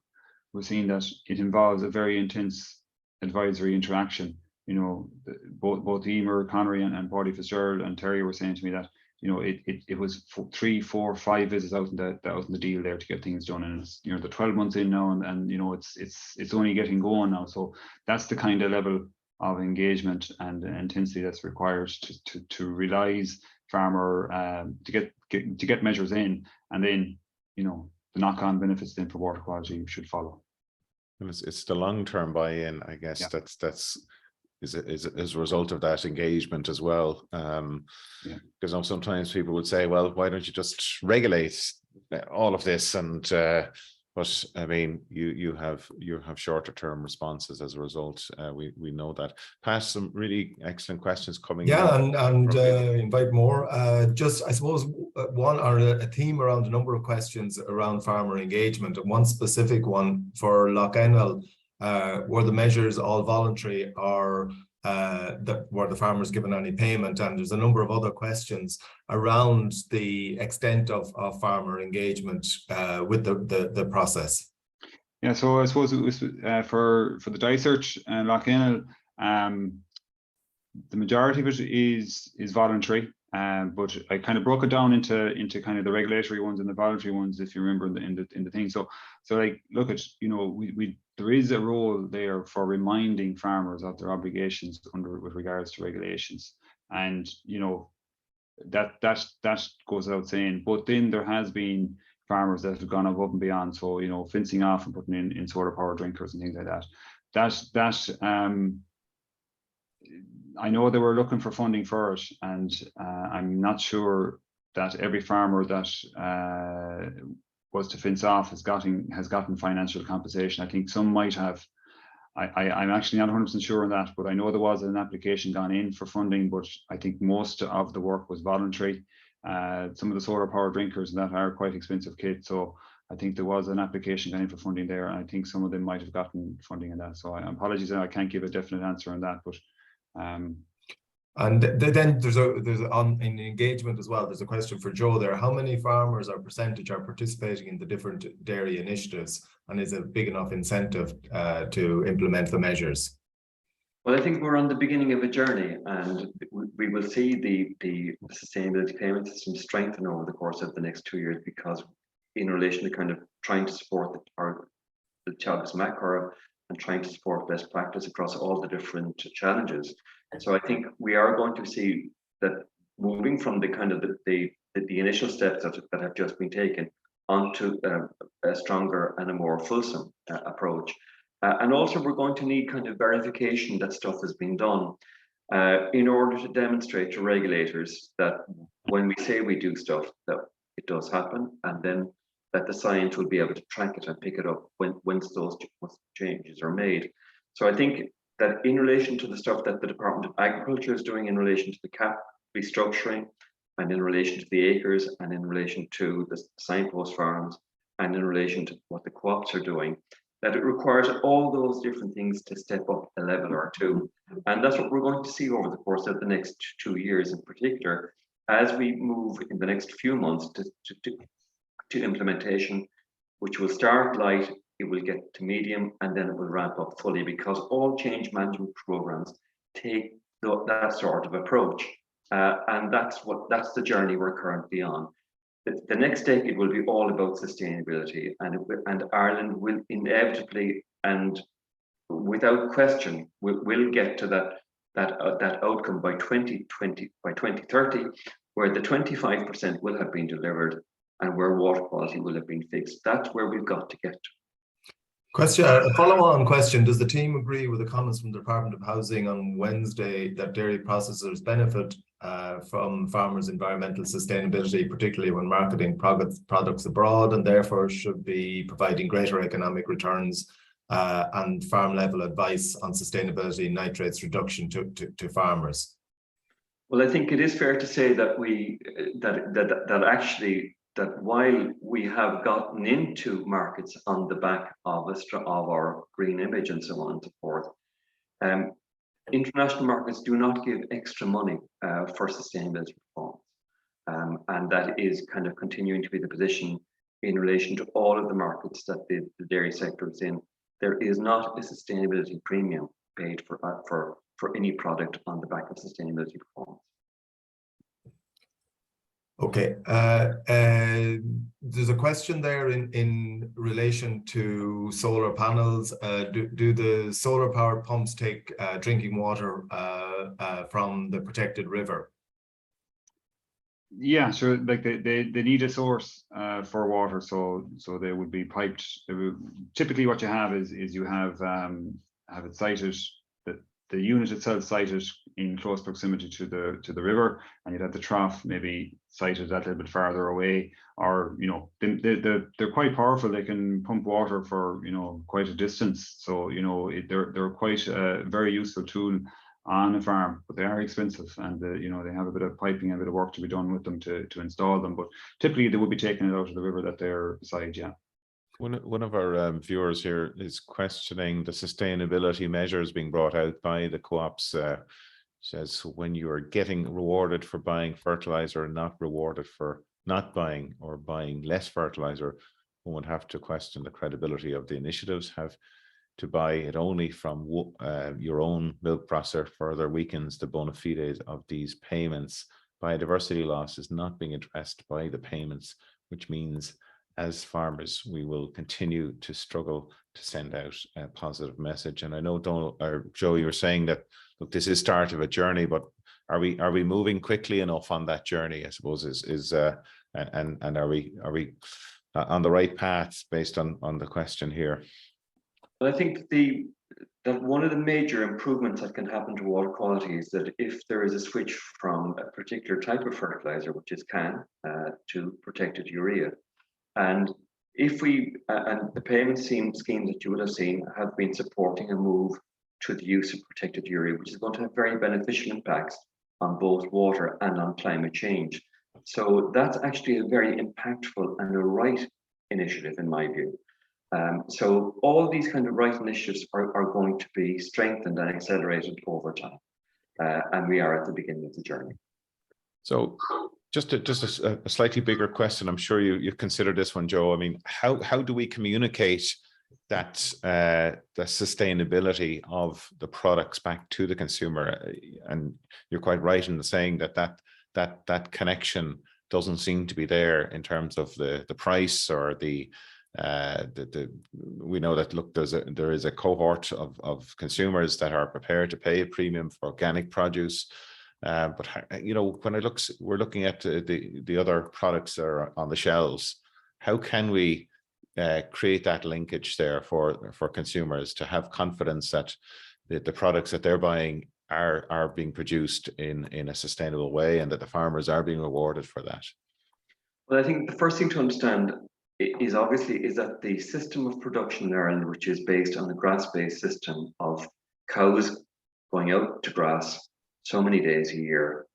We're seeing that it involves a very intense advisory interaction. Both Emer, Connery and Paudie Fitzgerald and Terry were saying to me that, it was 3, 4, 5 visits out in the deal there to get things done, and it's, the 12 months in now, and it's only getting going now. So that's the kind of level of engagement and intensity that's required to realize farmer to get measures in, and then the knock-on benefits then for water quality should follow. And it's the long-term buy-in, I guess. Yeah. That's is a result of that engagement as well. Because sometimes people would say, well, why don't you just regulate all of this? And but I mean, you have shorter term responses as a result. We know that. Pat, some really excellent questions coming. Yeah, and invite more. Just I suppose one or a theme around a number of questions around farmer engagement, and one specific one for Lough were the measures all voluntary, or were the farmers given any payment? And there's a number of other questions around the extent of farmer engagement with the process. Yeah, so I suppose it was for the dye search and Lough, the majority of it is voluntary. But I kind of broke it down into kind of the regulatory ones and the voluntary ones, if you remember in the thing. So like, look at, there is a role there for reminding farmers of their obligations with regards to regulations, and that goes without saying. But then there has been farmers that have gone above and beyond. So fencing off and putting in solar power drinkers and things like that. I know they were looking for funding for it, and I'm not sure that every farmer that was to fence off has gotten financial compensation. I think some might have. I'm actually not 100% sure on that, but I know there was an application gone in for funding, but I think most of the work was voluntary. Some of the solar power drinkers and that are quite expensive kits, so I think there was an application gone in for funding there, and I think some of them might have gotten funding in that. So apologies, I can't give a definite answer on that, but. And then there's on in engagement as well, there's a question for Joe there. How many farmers or percentage are participating in the different dairy initiatives, and is it a big enough incentive to implement the measures? Well, I think we're on the beginning of a journey, and we will see the sustainability payment system strengthen over the course of the next 2 years, because in relation to kind of trying to support the Teagasc macro and trying to support best practice across all the different challenges. So I think we are going to see that moving from the kind of the initial steps that have just been taken onto a stronger and a more fulsome approach. And also we're going to need kind of verification that stuff has been done in order to demonstrate to regulators that when we say we do stuff, that it does happen, and then that the science will be able to track it and pick it up once those changes are made. So I think that in relation to the stuff that the Department of Agriculture is doing in relation to the CAP restructuring, and in relation to the acres, and in relation to the signpost farms, and in relation to what the co-ops are doing, that it requires all those different things to step up a level or two. And that's what we're going to see over the course of the next 2 years in particular, as we move in the next few months to implementation, which will start light, it will get to medium, and then it will ramp up fully, because all change management programs take that sort of approach. And that's the journey we're currently on. The next decade will be all about sustainability, and Ireland will inevitably and without question will get to that outcome by 2030, where the 25% will have been delivered and where water quality will have been fixed. That's where we've got to get to. Question, a follow-on question. Does the team agree with the comments from the Department of Housing on Wednesday that dairy processors benefit from farmers' environmental sustainability, particularly when marketing products abroad, and therefore should be providing greater economic returns and farm-level advice on sustainability and nitrates reduction to farmers? Well, I think it is fair to say that that while we have gotten into markets on the back of our green image and so on and so forth, international markets do not give extra money for sustainability performance. And that is kind of continuing to be the position in relation to all of the markets that the dairy sector is in. There is not a sustainability premium paid for any product on the back of sustainability performance. Okay. There's a question there in relation to solar panels. Do the solar powered pumps take drinking water from the protected river? Yeah, sure. Like they need a source for water, so they would be piped. Typically, what you have is you have it sited, the unit itself sited in close proximity to the river, and you'd have the trough maybe sited that little bit farther away, or they're quite powerful. They can pump water for quite a distance. So they're quite a very useful tool on a farm, but they are expensive, and they have a bit of piping and a bit of work to be done with them to install them. But typically they would be taking it out of the river that they're beside. Yeah. One of our viewers here is questioning the sustainability measures being brought out by the co-ops. Says when you are getting rewarded for buying fertilizer and not rewarded for not buying or buying less fertilizer, one would have to question the credibility of the initiatives. Have to buy it only from your own milk processor further weakens the bona fides of these payments. Biodiversity loss is not being addressed by the payments, which means as farmers, we will continue to struggle to send out a positive message. And I know, Donald or Joe, you were saying that, look, this is start of a journey, but are we moving quickly enough on that journey? I suppose and are we on the right path based on the question here? Well, I think that one of the major improvements that can happen to water quality is that if there is a switch from a particular type of fertilizer, which is CAN, to protected urea. And if and the payment scheme that you would have seen have been supporting a move to the use of protected urea, which is going to have very beneficial impacts on both water and on climate change. So that's actually a very impactful and a right initiative in my view. So all these kind of right initiatives are going to be strengthened and accelerated over time. And we are at the beginning of the journey. So just a slightly bigger question. I'm sure you've considered this one, Joe. I mean, how do we communicate that the sustainability of the products back to the consumer? And you're quite right in saying that connection doesn't seem to be there in terms of the price or we know that, look, there is a cohort of consumers that are prepared to pay a premium for organic produce. But when we're looking at the other products that are on the shelves, how can we create that linkage there for consumers to have confidence that the products that they're buying are being produced in a sustainable way and that the farmers are being rewarded for that? Well, I think the first thing to understand is that the system of production in Ireland, which is based on a grass-based system of cows going out to grass so many days a year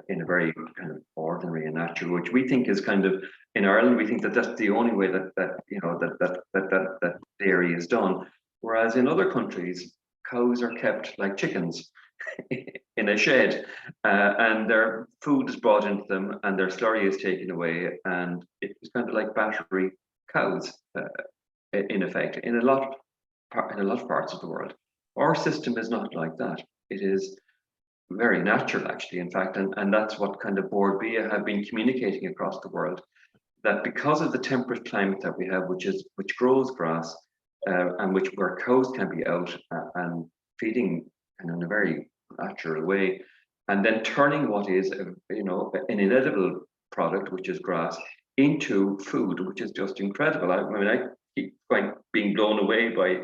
in a very kind of ordinary and natural, which we think is kind of, in Ireland, we think that that's the only way that dairy is done. Whereas in other countries, cows are kept like chickens in a shed, and their food is brought into them and their slurry is taken away, and it's kind of like battery cows in effect in a lot of parts of the world. Our system is not like that. It is very natural, actually, in fact, and that's what kind of Board BIA have been communicating across the world, that because of the temperate climate that we have, which grows grass and where cows can be out and feeding in a very natural way, and then turning what is an inedible product, which is grass, into food, which is just incredible. I mean, I keep being blown away by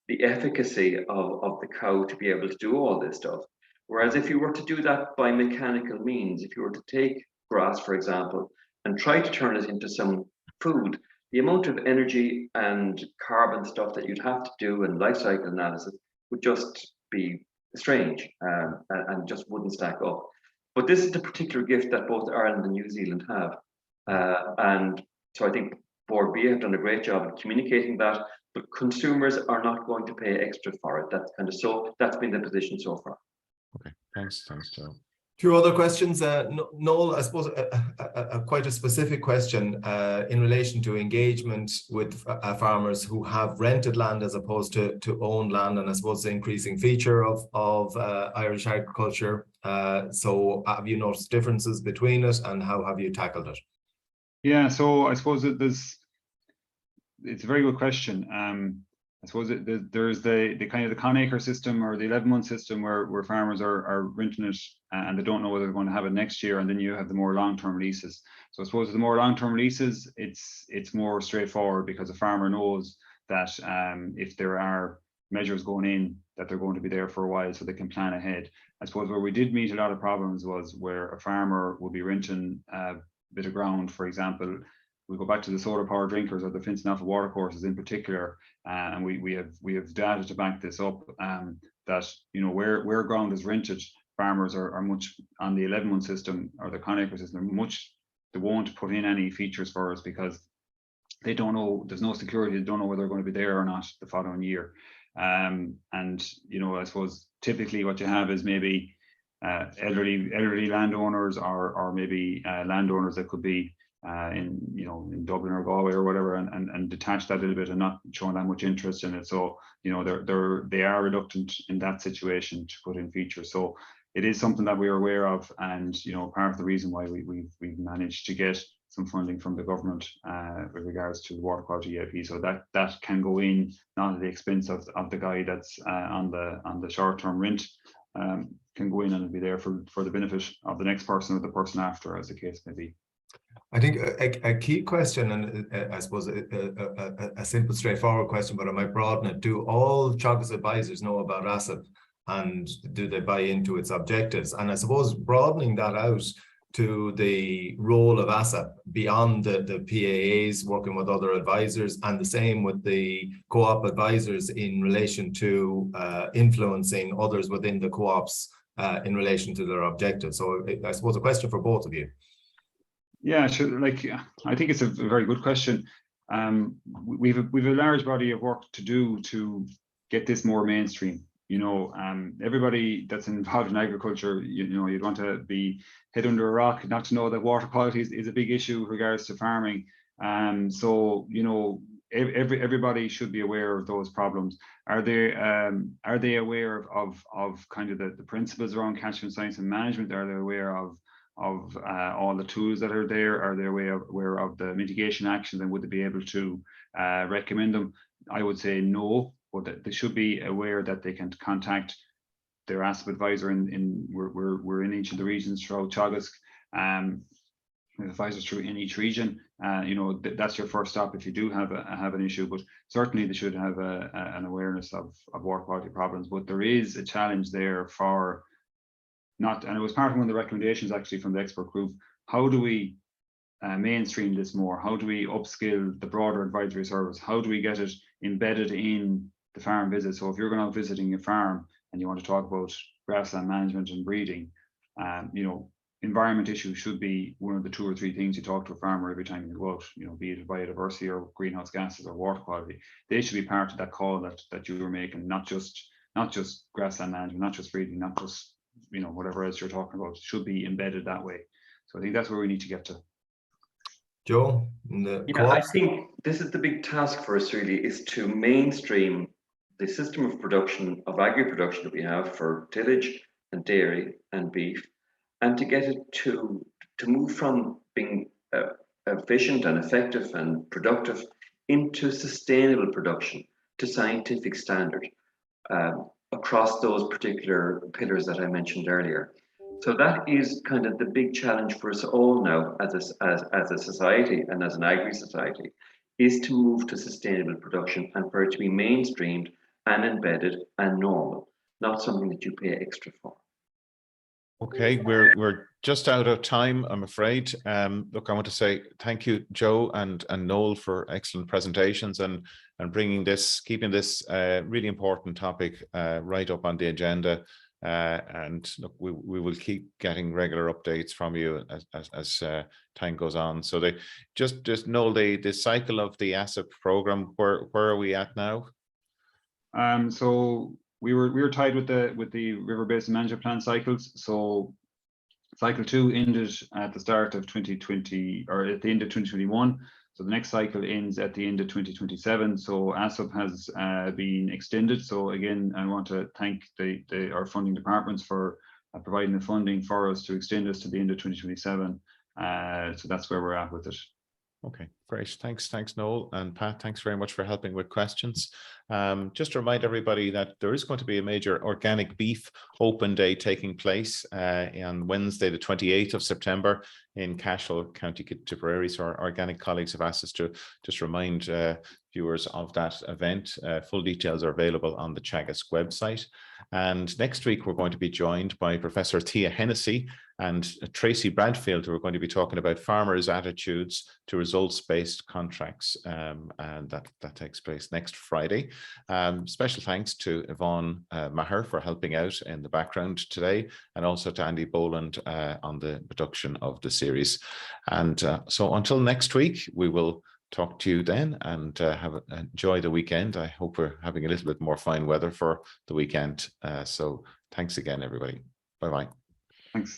the efficacy of the cow to be able to do all this stuff. Whereas if you were to do that by mechanical means, if you were to take grass, for example, and try to turn it into some food, the amount of energy and carbon stuff that you'd have to do and life cycle analysis would just be strange and just wouldn't stack up. But this is the particular gift that both Ireland and New Zealand have. And so I think Board B have done a great job of communicating that, but consumers are not going to pay extra for it. That's been the position so far. Okay, thanks, Joe. Two other questions. Noel, I suppose quite a specific question in relation to engagement with farmers who have rented land as opposed to owned land, and I suppose the increasing feature of Irish agriculture. So have you noticed differences between it, and how have you tackled it? Yeah, so I suppose it's a very good question. I suppose there's the kind of the Conacre system or the 11-month system where farmers are renting it and they don't know whether they're going to have it next year, and then you have the more long-term leases. So I suppose the more long-term leases, it's more straightforward because the farmer knows that if there are measures going in, that they're going to be there for a while, so they can plan ahead. I suppose where we did meet a lot of problems was where a farmer would be renting a bit of ground, for example. We go back to the solar power drinkers or the fencing off of water courses in particular, and we have data to back this up. That where ground is rented, farmers are much on the 11-month system or the Conacre system. They won't put in any features for us because they don't know. There's no security. They don't know whether they're going to be there or not the following year. And I suppose typically what you have is maybe elderly landowners or maybe landowners that could be in Dublin or Galway or whatever, and detach that a little bit and not showing that much interest in it. So they are reluctant in that situation to put in features. So it is something that we are aware of, and part of the reason why we've managed to get some funding from the government with regards to the water quality EIP, so that can go in not at the expense of the guy that's on the short-term rent, can go in and be there for the benefit of the next person or the person after, as the case may be. I think a key question, and I suppose a simple, straightforward question, but I might broaden it. Do all Teagasc advisors know about ASSAP, and do they buy into its objectives? And I suppose broadening that out to the role of ASSAP beyond the PAAs, working with other advisors, and the same with the co-op advisors in relation to influencing others within the co-ops in relation to their objectives. So I suppose a question for both of you. Yeah, sure. I think it's a very good question. We've a large body of work to do to get this more mainstream. Everybody that's involved in agriculture, you'd want to be head under a rock not to know that water quality is a big issue with regards to farming. So everybody should be aware of those problems. Are they aware of kind of the principles around catchment science and management? Are they aware of all the tools that are there? Are they aware of the mitigation actions, and would they be able to recommend them? I would say no, but they should be aware that they can contact their ASSAP advisor. We're in each of the regions throughout Teagasc. Advisors through in each region. That's your first stop if you do have an issue. But certainly they should have an awareness of water quality problems. But there is a challenge there for and it was part of one of the recommendations actually from the expert group. How do we mainstream this more? How do we upskill the broader advisory service? How do we get it embedded in the farm visit? So if you're going out visiting a farm and you want to talk about grassland management and breeding, environment issues should be one of the 2 or 3 things you talk to a farmer every time you go out, be it biodiversity or greenhouse gases or water quality. They should be part of that call that you were making, not just grassland management, not just breeding, not just whatever else you're talking about. It should be embedded that way. So I think that's where we need to get to. Joe? I think this is the big task for us really, is to mainstream the system of production, of agri-production that we have for tillage and dairy and beef, and to get it to move from being efficient and effective and productive into sustainable production to scientific standard across those particular pillars that I mentioned earlier. So that is kind of the big challenge for us all now as a society and as an agri-society, is to move to sustainable production and for it to be mainstreamed and embedded and normal, not something that you pay extra for. Okay, we're just out of time, I'm afraid. Look, I want to say thank you, Joe and Noel, for excellent presentations and keeping this really important topic right up on the agenda. And look, we will keep getting regular updates from you as time goes on. So just Noel, the cycle of the ASSAP program, where are we at now? So we were tied with the river basin management plan cycles. So Cycle 2 ended at the start of 2020, or at the end of 2021. So the next cycle ends at the end of 2027. So ASSAP has been extended. So again, I want to thank our funding departments for providing the funding for us to extend us to the end of 2027. So that's where we're at with it. Okay, great. Thanks, Noel, and Pat, thanks very much for helping with questions. Just to remind everybody that there is going to be a major organic beef open day taking place on Wednesday, the 28th of September in Cashel, County Tipperary. So our organic colleagues have asked us to just remind viewers of that event. Full details are available on the Teagasc website. And next week, we're going to be joined by Professor Thea Hennessy and Tracy Bradfield, who are going to be talking about farmers' attitudes to results-based contracts, and that takes place next Friday. Special thanks to Yvonne Maher for helping out in the background today, and also to Andy Boland on the production of the series. And so until next week, we will talk to you then, and enjoy the weekend. I hope we're having a little bit more fine weather for the weekend. So thanks again, everybody. Bye-bye. Thanks.